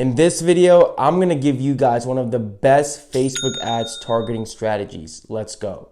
In this video, I'm going to give you guys one of the best Facebook ads targeting strategies. Let's go.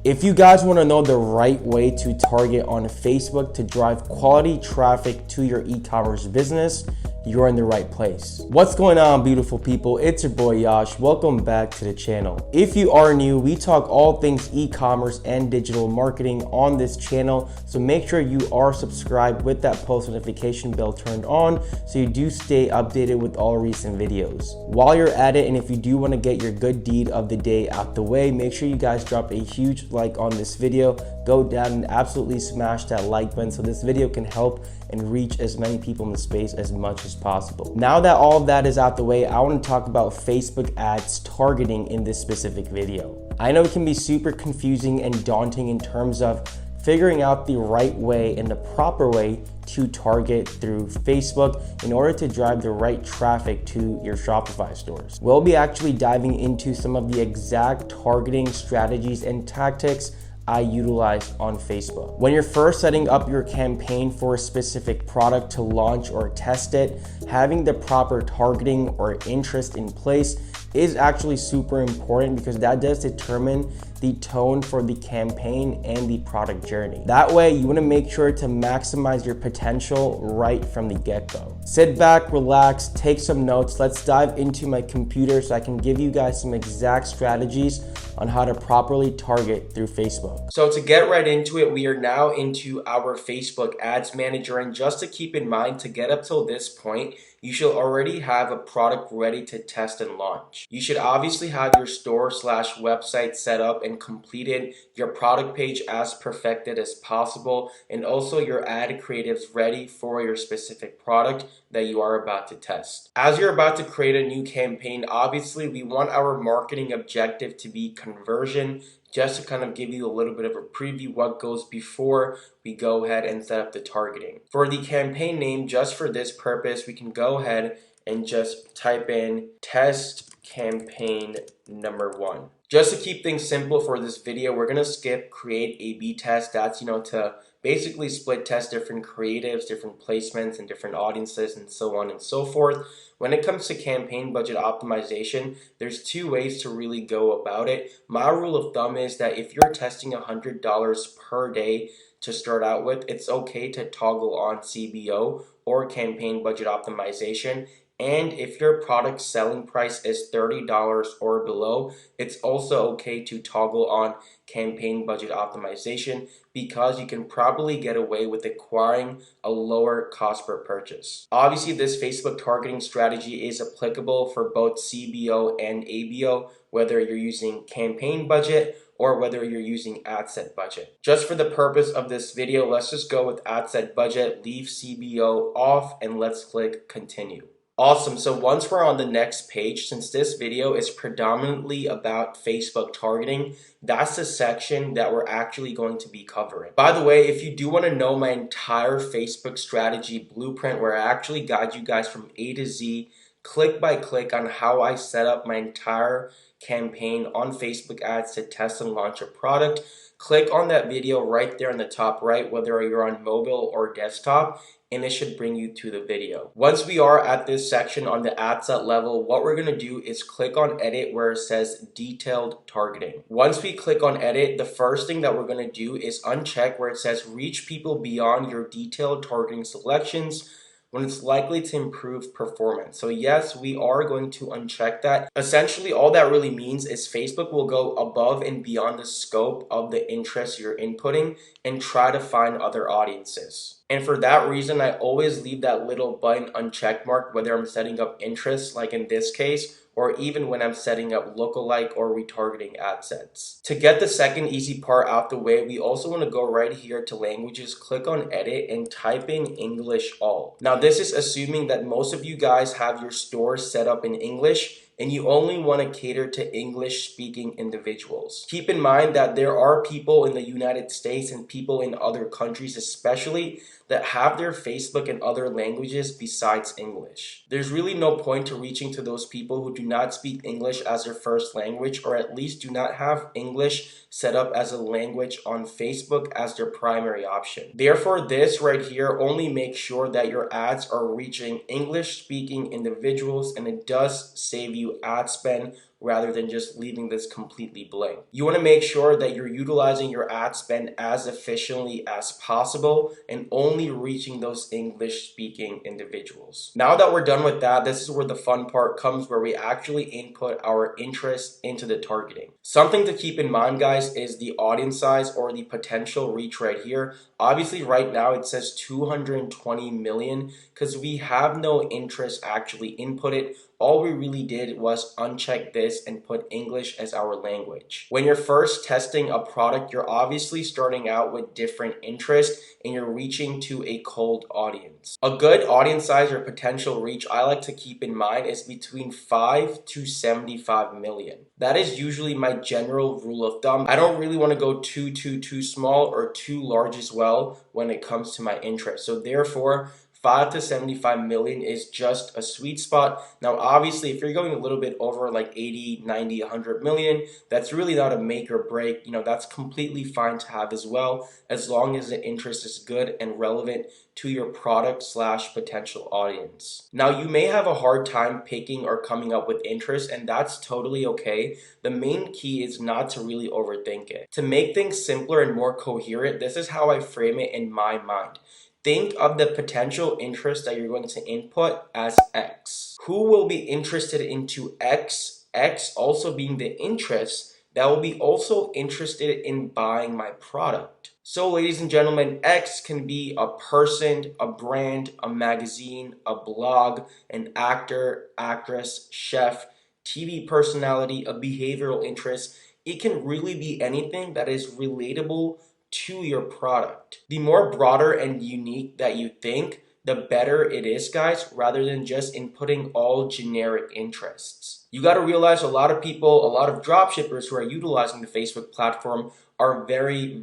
If you guys want to know the right way to target on Facebook to drive quality traffic to your e-commerce business, you're in the right place. What's going on, beautiful people? It's your boy Yash. Welcome back to the channel. If you are new, we talk all things e-commerce and digital marketing on this channel, so make sure you are subscribed with that post notification bell turned on so you do stay updated with all recent videos. While you're at it, and if you do want to get your good deed of the day out the way, make sure you guys drop a huge like on this video. Go down and absolutely smash that like button so this video can help and reach as many people in the space as much as possible. Now that all of that is out the way, I want to talk about Facebook ads targeting in this specific video. I know it can be super confusing and daunting in terms of figuring out the right way and the proper way to target through Facebook in order to drive the right traffic to your Shopify stores. We'll be actually diving into some of the exact targeting strategies and tactics I utilize on Facebook. When you're first setting up your campaign for a specific product to launch or test it, having the proper targeting or interest in place is actually super important because that does determine the tone for the campaign and the product journey. That way, you want to make sure to maximize your potential right from the get-go. Sit back, relax, take some notes. Let's dive into my computer so I can give you guys some exact strategies on how to properly target through Facebook. So to get right into it, we are now into our Facebook Ads Manager, and just to keep in mind, to get up till this point, you should already have a product ready to test and launch. You should obviously have your store/website set up and completed, your product page as perfected as possible, and also your ad creatives ready for your specific product that you are about to test. As you're about to create a new campaign, obviously we want our marketing objective to be conversion. Just to kind of give you a little bit of a preview what goes before we go ahead and set up the targeting. For the campaign name, just for this purpose, we can go ahead and just type in test campaign number 1. Just to keep things simple for this video, we're gonna skip create A/B test. That's, to basically split test different creatives, different placements, and different audiences, and so on and so forth. When it comes to campaign budget optimization, there's two ways to really go about it. My rule of thumb is that if you're testing $100 per day to start out with, it's okay to toggle on CBO or campaign budget optimization. And if your product selling price is $30 or below, it's also okay to toggle on campaign budget optimization because you can probably get away with acquiring a lower cost per purchase. Obviously, this Facebook targeting strategy is applicable for both CBO and ABO, whether you're using campaign budget or whether you're using ad set budget. Just for the purpose of this video, let's just go with ad set budget, leave CBO off, and let's click continue. Awesome, so once we're on the next page, since this video is predominantly about Facebook targeting, that's the section that we're actually going to be covering. By the way, if you do want to know my entire Facebook strategy blueprint where I actually guide you guys from A to Z, click by click on how I set up my entire campaign on Facebook ads to test and launch a product, click on that video right there in the top right, whether you're on mobile or desktop, and it should bring you to the video. Once we are at this section on the ad set level, what we're gonna do is click on edit where it says detailed targeting. Once we click on edit, the first thing that we're gonna do is uncheck where it says reach people beyond your detailed targeting selections when it's likely to improve performance. So yes, we are going to uncheck that. Essentially, all that really means is Facebook will go above and beyond the scope of the interest you're inputting and try to find other audiences. And for that reason, I always leave that little button unchecked marked, whether I'm setting up interests, like in this case, or even when I'm setting up lookalike or retargeting ad sets. To get the second easy part out the way, we also want to go right here to languages, click on edit, and type in English all. Now this is assuming that most of you guys have your store set up in English. and you only want to cater to English-speaking individuals. Keep in mind that there are people in the United States and people in other countries especially that have their Facebook in other languages besides English. There's really no point to reaching to those people who do not speak English as their first language, or at least do not have English set up as a language on Facebook as their primary option. Therefore, this right here only makes sure that your ads are reaching English-speaking individuals, and it does save you ad spend rather than just leaving this completely blank. You want to make sure that you're utilizing your ad spend as efficiently as possible and only reaching those English-speaking individuals. Now that we're done with that, this is where the fun part comes, where we actually input our interest into the targeting. Something to keep in mind, guys, is the audience size or the potential reach right here. Obviously, right now it says 220 million because we have no interest actually inputted. All we really did was uncheck this and put English as our language. When you're first testing a product, you're obviously starting out with different interests and you're reaching to a cold audience. A good audience size or potential reach I like to keep in mind is between 5 to 75 million. That is usually my general rule of thumb. I don't really want to go too small or too large as well when it comes to my interest. So therefore, 5 to 75 million is just a sweet spot. Now, obviously, if you're going a little bit over like 80, 90, 100 million, that's really not a make or break. You know, that's completely fine to have as well, as long as the interest is good and relevant to your product / potential audience. Now, you may have a hard time picking or coming up with interest, and that's totally okay. The main key is not to really overthink it. To make things simpler and more coherent, this is how I frame it in my mind. Think of the potential interest that you're going to input as X. Who will be interested into X? X also being the interest that will be also interested in buying my product. So ladies and gentlemen, X can be a person, a brand, a magazine, a blog, an actor, actress, chef, TV personality, a behavioral interest. It can really be anything that is relatable to your product. The more broader and unique that you think, the better it is, guys, rather than just inputting all generic interests. You got to realize a lot of people, a lot of dropshippers who are utilizing the Facebook platform are very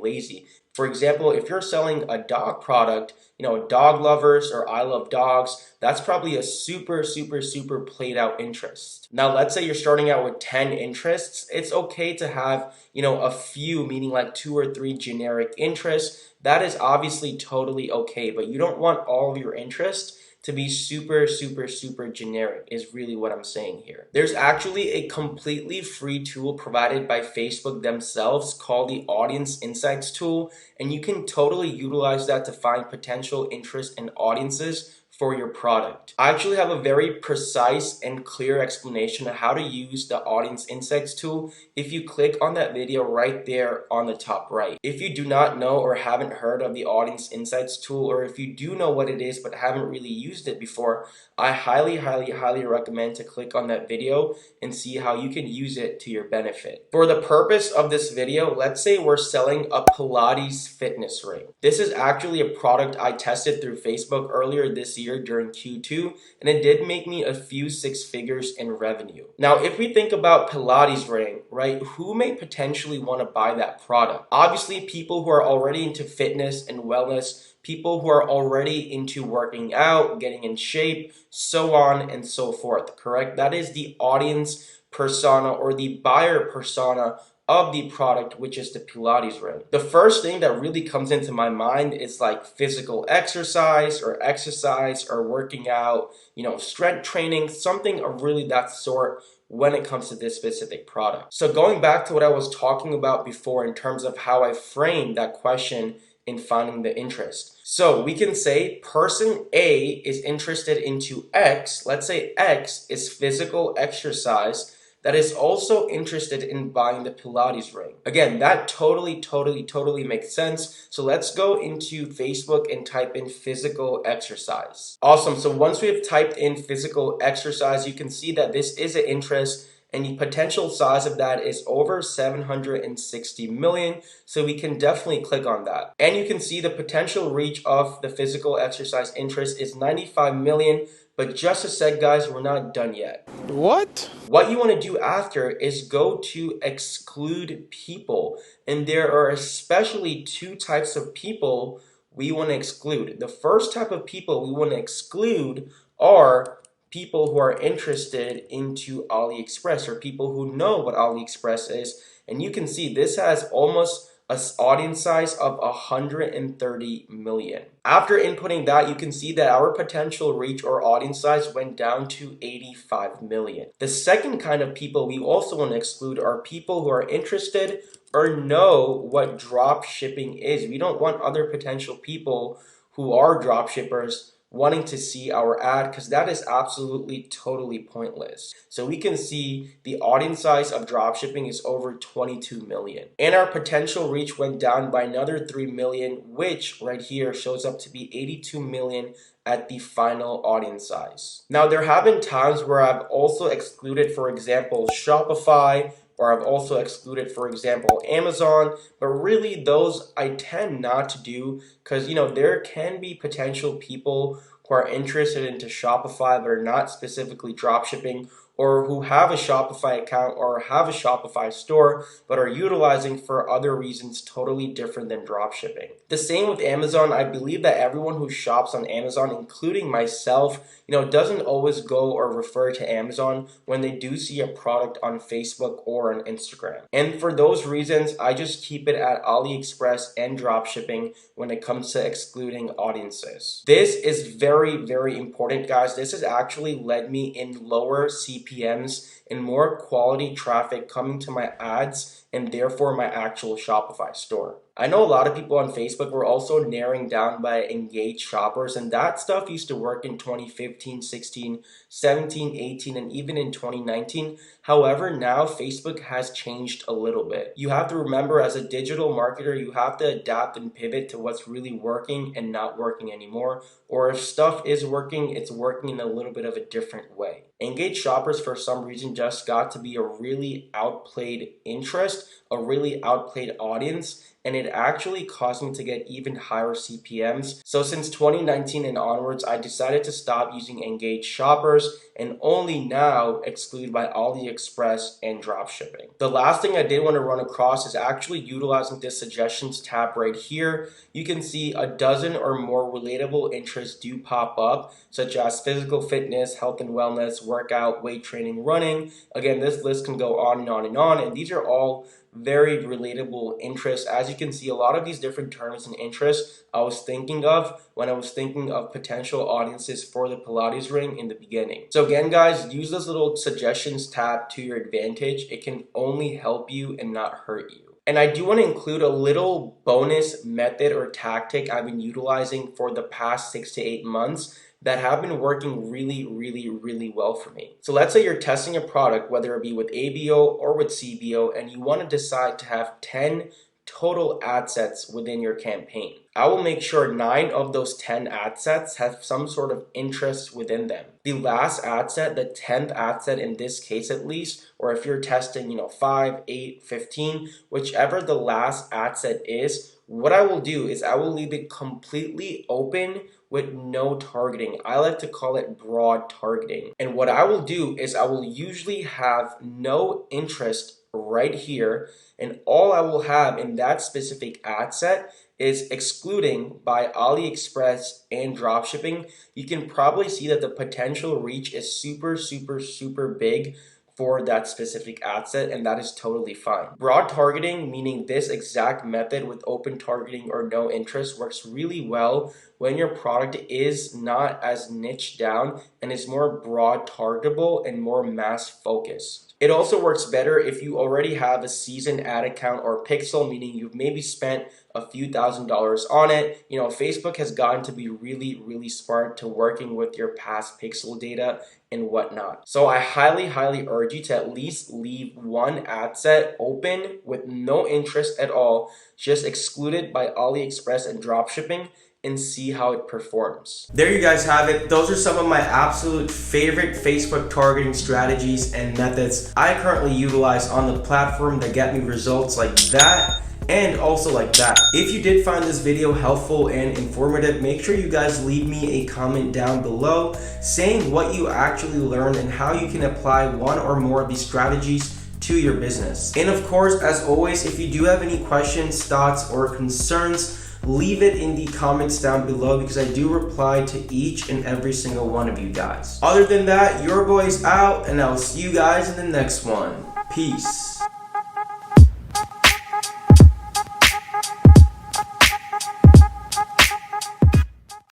lazy. For example, if you're selling a dog product, dog lovers or I love dogs, that's probably a super played out interest. Now, let's say you're starting out with 10 interests. It's okay to have, a few, meaning like 2 or 3 generic interests. That is obviously totally okay, but you don't want all of your interests to be super generic is really what I'm saying here. There's actually a completely free tool provided by Facebook themselves called the Audience Insights tool, and you can totally utilize that to find potential interest and audiences for your product. I actually have a very precise and clear explanation of how to use the Audience Insights tool if you click on that video right there on the top right. If you do not know or haven't heard of the Audience Insights tool, or if you do know what it is but haven't really used it before, I highly recommend to click on that video and see how you can use it to your benefit. For the purpose of this video, let's say we're selling a Pilates fitness ring. This is actually a product I tested through Facebook earlier this year during Q2, and it did make me a few 6 figures in revenue. Now, if we think about Pilates ring, right, who may potentially want to buy that product? Obviously, people who are already into fitness and wellness, people who are already into working out, getting in shape, so on and so forth, correct? That is the audience persona or the buyer persona of the product, which is the Pilates ring. The first thing that really comes into my mind is like physical exercise or working out, strength training, something of really that sort when it comes to this specific product. So going back to what I was talking about before in terms of how I framed that question in finding the interest. So we can say person A is interested into X. Let's say X is physical exercise that is also interested in buying the Pilates ring. Again, that totally makes sense. So let's go into Facebook and type in physical exercise. Awesome. So once we have typed in physical exercise, you can see that this is an interest, and the potential size of that is over 760 million. So we can definitely click on that. And you can see the potential reach of the physical exercise interest is 95 million. But just a sec, guys, we're not done yet. What? What you want to do after is go to exclude people. And there are especially two types of people we want to exclude. The first type of people we want to exclude are people who are interested into AliExpress, or people who know what AliExpress is. And you can see this has almost an audience size of 130 million. After inputting that, you can see that our potential reach or audience size went down to 85 million. The second kind of people we also want to exclude are people who are interested or know what drop shipping is. We don't want other potential people who are drop shippers wanting to see our ad, because that is absolutely totally pointless. So we can see the audience size of dropshipping is over 22 million. And our potential reach went down by another 3 million, which right here shows up to be 82 million at the final audience size. Now, there have been times where I've also excluded, for example, Shopify, or I've also excluded, for example, Amazon, but really those I tend not to do, because there can be potential people who are interested into Shopify but are not specifically dropshipping, or who have a Shopify account or have a Shopify store but are utilizing for other reasons totally different than dropshipping. The same with Amazon. I believe that everyone who shops on Amazon, including myself, doesn't always go or refer to Amazon when they do see a product on Facebook or on Instagram. And for those reasons, I just keep it at AliExpress and dropshipping when it comes to excluding audiences. This is very, very important, guys. This has actually led me in lower CPMs and more quality traffic coming to my ads and therefore my actual Shopify store. I know a lot of people on Facebook were also narrowing down by engaged shoppers, and that stuff used to work in 2015, 16, 17, 18, and even in 2019. However, now Facebook has changed a little bit. You have to remember, as a digital marketer, you have to adapt and pivot to what's really working and not working anymore. Or if stuff is working, it's working in a little bit of a different way. Engaged shoppers, for some reason, just got to be a really outplayed interest, a really outplayed audience, and it actually caused me to get even higher CPMs. So since 2019 and onwards, I decided to stop using engaged shoppers and only now exclude by AliExpress and dropshipping. The last thing I did want to run across is actually utilizing this suggestions tab right here. You can see a dozen or more relatable interests do pop up, such as physical fitness, health and wellness, workout, weight training, running. Again, this list can go on and on and on, and these are all very relatable interests. As you can see, a lot of these different terms and interests I was thinking of when I was thinking of potential audiences for the Pilates ring in the beginning. So again, guys, use this little suggestions tab to your advantage. It can only help you and not hurt you. And I do want to include a little bonus method or tactic I've been utilizing for the past 6 to 8 months that have been working really, really, really well for me. So let's say you're testing a product, whether it be with ABO or with CBO, and you want to decide to have 10 total ad sets within your campaign. I will make sure 9 of those 10 ad sets have some sort of interest within them. The last ad set, the 10th ad set in this case at least, or if you're testing, 5, 8, 15, whichever the last ad set is, what I will do is I will leave it completely open with no targeting. I like to call it broad targeting. And what I will do is I will usually have no interest right here, and all I will have in that specific ad set is excluding by AliExpress and dropshipping. You can probably see that the potential reach is super, super, super big for that specific ad set, and that is totally fine. Broad targeting, meaning this exact method with open targeting or no interest, works really well when your product is not as niche down and is more broad targetable and more mass focused. It also works better if you already have a seasoned ad account or pixel, meaning you've maybe spent a few $1,000s on it. Facebook has gotten to be really, really smart to working with your past pixel data and whatnot. So I highly, highly urge you to at least leave one ad set open with no interest at all, just excluded by AliExpress and dropshipping, and see how it performs. There you guys have it. Those are some of my absolute favorite Facebook targeting strategies and methods I currently utilize on the platform that get me results like that. and also like that. If you did find this video helpful and informative, make sure you guys leave me a comment down below saying what you actually learned and how you can apply one or more of these strategies to your business. And of course, as always, if you do have any questions, thoughts, or concerns, leave it in the comments down below because I do reply to each and every single one of you guys. Other than that, your boy's out, and I'll see you guys in the next one. Peace.